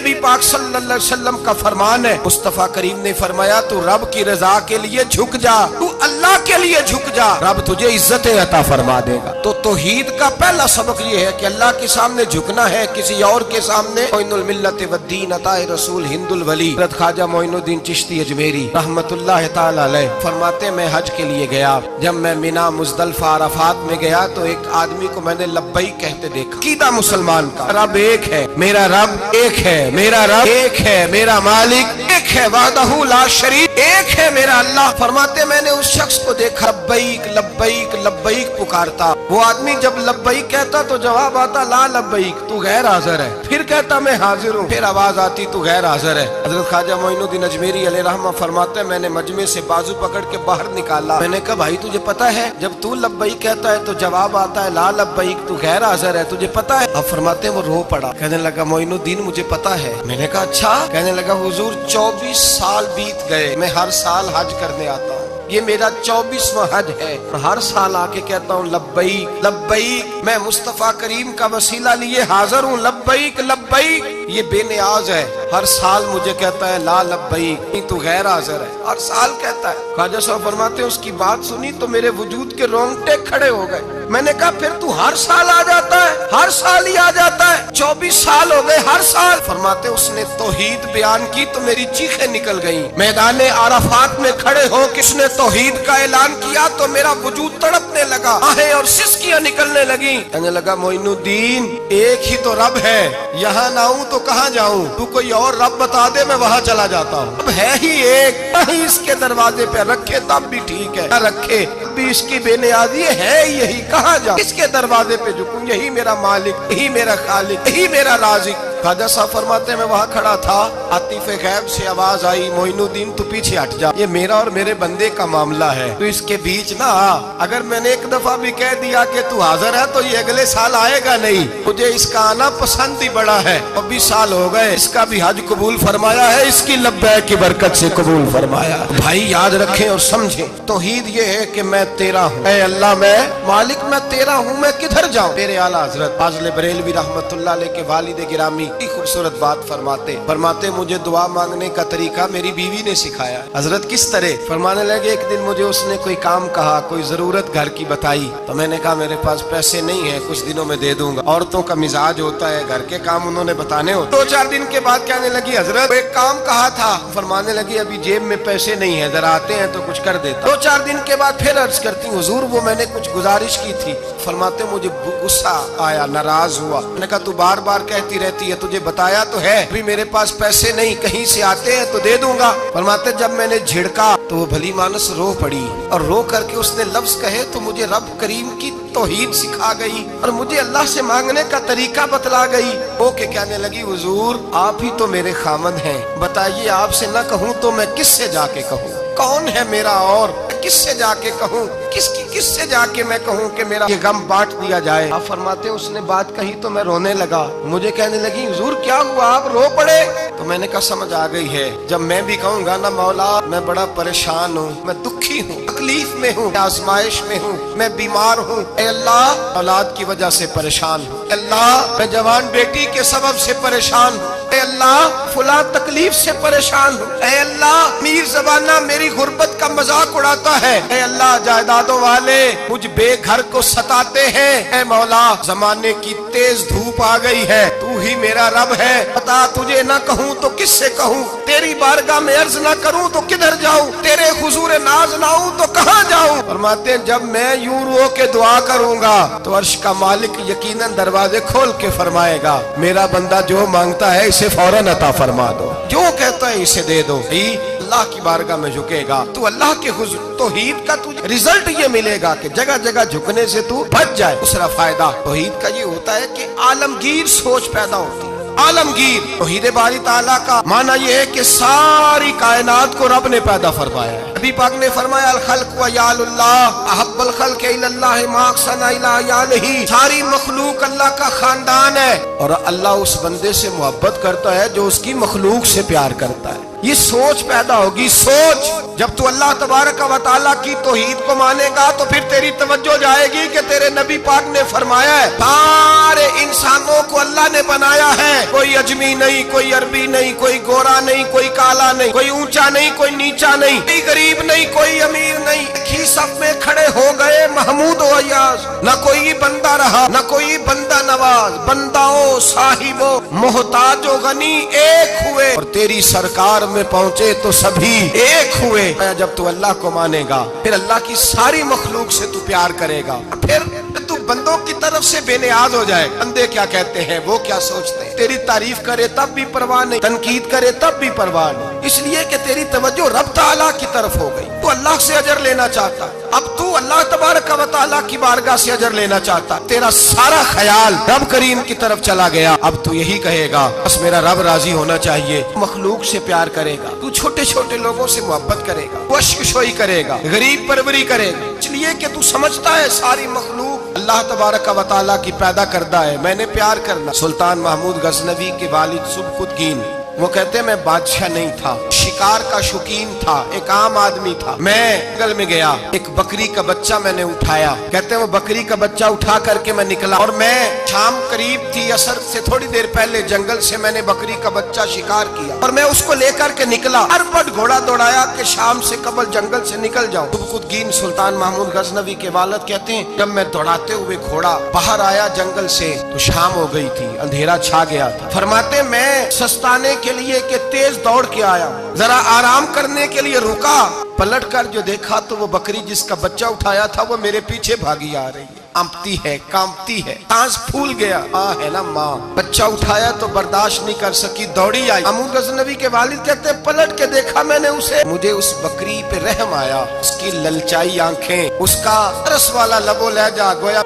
नबी पाक सल्लल्लाहु अलैहि वसल्लम का फरमान है। मुस्तफा करीम ने फरमाया तू रब की रजा के लिए झुक जा, तू अल्लाह के लिए झुक जा, रब तुझे इज्जत अता फरमा देगा। तो तौहीद का पहला सबक ये है कि अल्लाह के सामने झुकना है, किसी और के सामने। मोइनुल मिल्लत वद्दीन अताए रसूल हिंदुल वली हज़रत ख्वाजा मोइनुद्दीन चिश्ती अजमेरी रहमतुल्लाह ताला अलैह फरमाते मैं हज के लिए गया, जब मैं मिना मुज़दलिफा अरफात में गया तो एक आदमी को मैंने लब्बैक कहते देखा। कीदा मुसलमान का रब एक है, मेरा रब एक है, मेरा रब एक है, मेरा मालिक एक है, वाहदहू ला शरीक एक है मेरा अल्लाह। फरमाते मैंने उस शख्स को देखा लब्बैक लब्बैक लब्बैक पुकारता। वो आदमी जब लब्बैक कहता तो जवाब आता ला लब्बैक, तू गैर हाजिर है। फिर कहता मैं हाजिर हूँ, फिर आवाज आती तू गैर हाजिर है। हज़रत ख्वाजा मोइनुद्दीन अजमेरी अलैहि रहमा फरमाते मैंने मजमे से बाजू पकड़ के बाहर निकाला। मैंने कहा भाई तुझे पता है जब तू लब्बैक कहता है तो जवाब आता है ला लब्बैक, तू गैर हाजिर है, तुझे पता है? अब फरमाते वो रो पड़ा, कहने लगा मोइनुद्दीन मुझे पता है। मैंने कहा अच्छा? कहने लगा हुजूर 24 साल बीत गए, मैं हर साल हज करने आता हूँ, ये मेरा 24वां हज है और हर साल आके कहता हूँ लब्बैक लब्बैक, मैं मुस्तफा करीम का वसीला लिए हाजिर हूँ, लब्बैक लब्बैक। ये बेनियाज है, हर साल मुझे कहता है ला लब्बैक, तू गैर हाजिर है, हर साल कहता है। ख्वाजा साहब फरमाते हैं उसकी बात सुनी तो मेरे वजूद के रोंगटे खड़े हो गए। मैंने कहा फिर तू हर साल आ जाता है? हर साल ही आ जाता है, 24 साल हो गए हर साल। फरमाते उसने तौहीद बयान की तो मेरी चीखें निकल गई। मैदान अराफात में खड़े हो किसने तौहीद का ऐलान किया तो मेरा वजूद तड़पने लगा, आहें और सिसकियां निकलने लगी। कहने लगा मोइनुद्दीन एक ही तो रब है, यहाँ ना हूँ तो कहाँ जाऊँ, तू कोई और रब बता दे मैं वहाँ चला जाता हूँ। अब है ही एक, कहीं इसके दरवाजे पे रखे तब भी ठीक है, न रखे भी इसकी बेनियाजी है यही, कहाँ जाऊँ, किसके दरवाजे पे झुकूं? यही मेरा मालिक, यही मेरा खालिक, यही मेरा राज़िक। ख्वाजा साहब फरमाते मैं वहाँ खड़ा था, आतिफ़े गैब से आवाज आई मोइनुद्दीन तू पीछे हट जा, ये मेरा और मेरे बंदे का मामला है, तो इसके बीच ना आ। अगर मैंने एक दफा भी कह दिया कि तू हाजिर है तो ये अगले साल आएगा नहीं, मुझे इसका आना पसंद ही बड़ा है। 24 साल हो गए, इसका भी हज कबूल फरमाया है, इसकी लब्बैक की बरकत से कबूल फरमाया। भाई याद रखें और समझें तौहीद ये है कि मैं तेरा हूँ, ऐ अल्लाह मैं मालिक मैं तेरा हूँ, मैं किधर जाऊँ? तेरे आला हजरत फाज़िल बरेलवी रहमतुल्लाह अलैह के वालिद गिरामी खूबसूरत बात फरमाते मुझे दुआ मांगने का तरीका मेरी बीवी ने सिखाया। हजरत किस तरह? फरमाने लगे एक दिन मुझे उसने कोई काम कहा, कोई जरूरत घर की बताई, तो मैंने कहा मेरे पास पैसे नहीं है, कुछ दिनों में दे दूंगा। औरतों का मिजाज होता है, घर के काम उन्होंने बताने होते। 2-4 दिन के बाद कहने लगी हजरत एक काम कहा था। फरमाने लगी अभी जेब में पैसे नहीं है, जरा आते हैं तो कुछ कर देता। 2-4 दिन के बाद फिर अर्ज करती हुजूर वो मैंने कुछ गुजारिश की थी। फरमाते मुझे गुस्सा आया, नाराज हुआ। मैंने कहा तू बार बार कहती रहती है, तुझे बताया तो है अभी मेरे पास पैसे नहीं, कहीं से आते हैं तो दे दूंगा। फरमाते जब मैंने झिड़का तो वो भली मानस रो पड़ी और रो करके उसने लफ्ज कहे तो मुझे रब करीम की तौहीद सिखा गई और मुझे अल्लाह से मांगने का तरीका बतला गई। वो के कहने लगी हुजूर आप ही तो मेरे खामद हैं, बताइए आपसे न कहूँ तो मैं किससे जाके कहूँ? कौन है मेरा और किससे जाके कहूँ? किससे जाके मैं कहूँ कि मेरा ये गम बांट दिया जाए? आप फरमाते उसने बात कही तो मैं रोने लगा। मुझे कहने लगी हुजूर क्या हुआ, आप रो पड़े? तो मैंने कहा समझ आ गई है, जब मैं भी कहूँगा ना मौला मैं बड़ा परेशान हूँ, मैं दुखी हूँ, तकलीफ में हूँ, आजमाइश में हूँ, मैं बीमार हूँ, अल्लाह औलाद की वजह से परेशान हूँ, अल्लाह मैं जवान बेटी के सबब से परेशान हूँ, अल्लाह फुला तकलीफ से परेशान हूँ, अल्लाह मीर ज़बाना मेरी गुर्बत का मजाक उड़ाता है, अल्लाह जायदादों वाले मुझ बेघर को सताते हैं, ऐ मौला जमाने की तेज धूप आ गई है, तू ही मेरा रब है, बता तुझे ना कहूँ तो किससे कहूँ, तेरी बारगाह में अर्ज ना करूँ तो किधर जाऊँ, तेरे हुजूर नाज ना आऊँ तो कहाँ जाऊँ? फरमाते हैं जब मैं यूं रो के दुआ करूंगा तो अर्श का मालिक यकीनन दरवाजे खोल के फरमाएगा मेरा बंदा जो मांगता है इसे फौरन अता फरमा दो, जो कहता है इसे दे दो। अल्लाह की बारगाह में झुकेगा तू, अल्लाह के हुजूर तौहीद का तुझे रिजल्ट ये मिलेगा कि जगह जगह झुकने से तू बच जाए। दूसरा फायदा तौहीद का ये होता है कि आलमगीर सोच पैदा होती है। आलमगीर तौहीद बारी ताला का माना ये है कि सारी कायनात को रब ने पैदा फरमाया है। नबी पाक ने फरमाया अल खल्क व यालुल्लाह अहब्बल खल्क इलल्लाह मा अहसना इला यालिही, सारी मखलूक अल्लाह का खानदान है और अल्लाह उस बंदे से मोहब्बत करता है जो उसकी मखलूक से प्यार करता है। ये सोच पैदा होगी, सोच जब तू अल्लाह तबारक व तआला की तौहीद को मानेगा तो फिर तेरी तवज्जो जाएगी कि तेरे नबी पाक ने फरमाया है सारे इंसानों को अल्लाह ने बनाया है, कोई अजमी नहीं, कोई अरबी नहीं, कोई गोरा नहीं, कोई काला नहीं, कोई ऊंचा नहीं, कोई नीचा नहीं, कोई गरीब नहीं, कोई अमीर नहीं। ही सब में खड़े हो गए महमूद व अय्याज, न कोई बंदा रहा न कोई बंदा नवाज, बंदाओं साहिबो मोहताजो गनी एक हुए और तेरी सरकार में पहुंचे तो सभी एक हुए। जब तू अल्लाह को मानेगा फिर अल्लाह की सारी मखलूक से तू प्यार करेगा, फिर तू बंदों की तरफ से बेनियाज हो जाए। बंदे क्या कहते हैं, वो क्या सोचते हैं, तेरी तारीफ करे तब भी परवाह नहीं, तनकीद करे तब भी परवाह नहीं, इसलिए कि तेरी तवज्जो रब ताला की तरफ हो गई। तू अल्लाह से अजर लेना चाहता, अब तू अल्लाह तबारक व तआला की बारगाह से अजर लेना चाहता, तेरा सारा ख्याल रब करीम की तरफ चला गया। अब तू यही कहेगा बस मेरा रब राजी होना चाहिए, मखलूक से प्यार करेगा, तू छोटे छोटे लोगों से मोहब्बत करेगा, वशकशोई करेगा, गरीब परवरी करेगा, इसलिए कि तू समझता है सारी मखलूक अल्लाह तबारक व तआला की पैदा करता है, मैंने प्यार करना। सुल्तान महमूद गजनवी के वालिद सुबकुतगीन वो कहते मैं बादशाह नहीं था, शिकार का शौकीन था, एक आम आदमी था। मैं जंगल में गया, एक बकरी का बच्चा मैंने उठाया, कहते हैं वो बकरी का बच्चा उठा करके मैं निकला और मैं शाम करीब थी, असर से थोड़ी देर पहले जंगल से मैंने बकरी का बच्चा शिकार किया और मैं उसको लेकर के निकला, अरबट घोड़ा दौड़ाया कि शाम से कबल जंगल से निकल जाऊं। सुबकुतगीन सुल्तान महमूद गजनवी के वालिद कहते हैं जब मैं दौड़ाते हुए घोड़ा बाहर आया जंगल से तो शाम हो गई थी, अंधेरा छा गया था। फरमाते मैं सस्ताने के लिए कि तेज दौड़ के आया, जरा आराम करने के लिए रुका, पलट कर जो देखा तो वो बकरी जिसका बच्चा उठाया था वो मेरे पीछे भागी आ रही है, कांपती है कांपती है, सांस फूल गया। माँ है ना माँ, बच्चा उठाया तो बर्दाश्त नहीं कर सकी, दौड़ी आई। महमूद गजनवी के वालिद कहते पलट के देखा मैंने उसे, मुझे उस बकरी पे रहम आया, उसकी ललचाई आंखें, उसका तरस वाला लबो लहजा गोया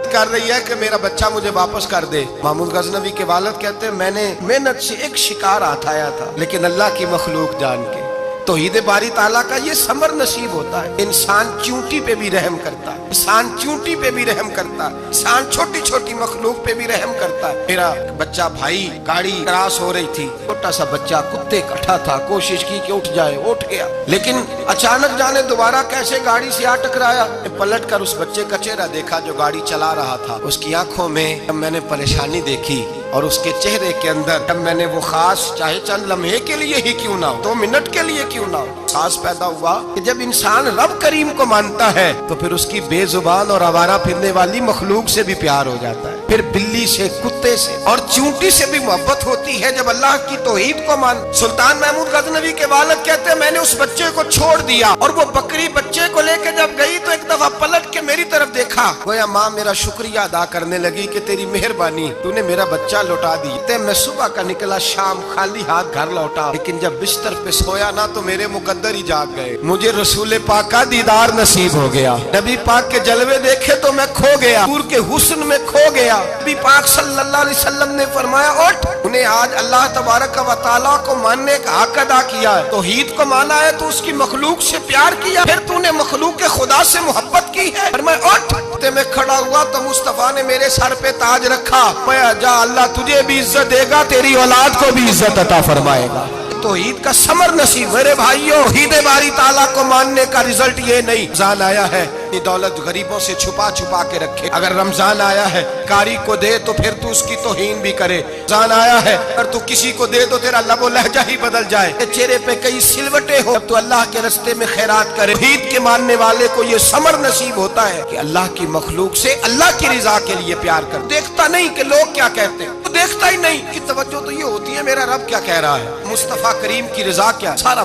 कर रही है कि मेरा बच्चा मुझे वापस कर दे। महमूद गजनवी के वालिद कहते हैं मैंने मेहनत से एक शिकार आया था, लेकिन अल्लाह की मखलूक जान के तौहीद बारी ताला का ये समर नसीब होता है। इंसान चूंटी पे भी रहम करता है, इंसान चूंटी पे भी रहम करता है, इंसान छोटी छोटी मखलूक पे भी रहम करता है। मेरा बच्चा भाई गाड़ी क्रॉस हो रही थी, छोटा सा बच्चा कुत्ते कट्ठा था, कोशिश की कि उठ जाए, उठ गया, लेकिन अचानक जाने दोबारा कैसे गाड़ी से आ टकराया। पलट कर उस बच्चे का चेहरा देखा जो गाड़ी चला रहा था, उसकी आंखों में जब मैंने परेशानी देखी और उसके चेहरे के अंदर जब मैंने वो खास चाहे चंद लम्हे के लिए ही क्यों ना हो, 2 मिनट के लिए क्यों ना हो, सास पैदा हुआ कि जब इंसान रब करीम को मानता है तो फिर उसकी बेजुबान और आवारा फिरने वाली मखलूक से भी प्यार हो जाता है, फिर बिल्ली से, कुत्ते से और चूंटी से भी मोहब्बत होती है जब अल्लाह की तौहीद को मान। सुल्तान महमूद गजनवी के वालिद कहते हैं मैंने उस बच्चे को छोड़ दिया और वो बकरी बच्चे को लेके जब गई तो एक दफा पलट के मेरी तरफ देखा, गोया माँ मेरा शुक्रिया अदा करने लगी कि तेरी मेहरबानी, तूने मेरा बच्चा लौटा दी। मैं सुबह का निकला, शाम खाली हाथ घर लौटा, लेकिन जब बिस्तर पे सोया ना तो मेरे मुकद्दर ही जाग गए, मुझे रसूल पाक का दीदार नसीब हो गया, नबी पाक के जलवे देखे तो मैं खो गया, नूर के हुस्न में खो गया। नबी पाक सल्लल्लाहु अलैहि वसल्लम ने फरमाया उठ, उन्हें आज अल्लाह तबारक व तआला को मानने का हक अदा किया है, तौहीद को माना है तो उसकी मखलूक से प्यार किया, फिर तूने मखलूक के खुदा से मोहब्बत की है। मैं उठ, मैं खड़ा हुआ तो मुस्तफा ने मेरे सर पे ताज रखा, मैं जा अल्लाह तुझे भी इज्जत देगा, तेरी औलाद को भी इज्जत अता फरमाएगा। तौहीद का समर नसीब। मेरे भाइयों, तौहीद बारी ताला को मानने का रिजल्ट ये नहीं रमजान आया है ये दौलत गरीबों से छुपा छुपा के रखे, अगर रमजान आया है कारी को दे तो फिर तू उसकी तौहीन भी करे, रमजान आया है अगर तू किसी को दे तो तेरा लबो लहजा ही बदल जाए, चेहरे पे कई सिलवटे हो, तू अल्लाह के रास्ते में खैरात करे। तौहीद के मानने वाले को ये समर नसीब होता है कि अल्लाह की मखलूक से अल्लाह की रिजा के लिए प्यार कर, देखता नहीं कि लोग क्या कहते हैं, तो देखता ही नहीं कि तवज्जो तो ये होती है मेरा रब क्या कह रहा है, मुस्तफा करीम की रजा क्या। सारा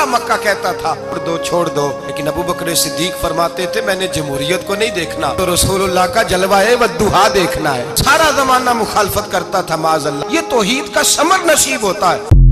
मक्का कहता था छोड़ दो, लेकिन अबू बकर सिद्दीक फरमाते थे मैंने जमहूरियत को नहीं देखना, तो रसूलुल्लाह का जलवाए वद्दुहा देखना है। सारा जमाना मुखालफत करता था माज़अल्लाह। ये तौहीद का समर नसीब होता है।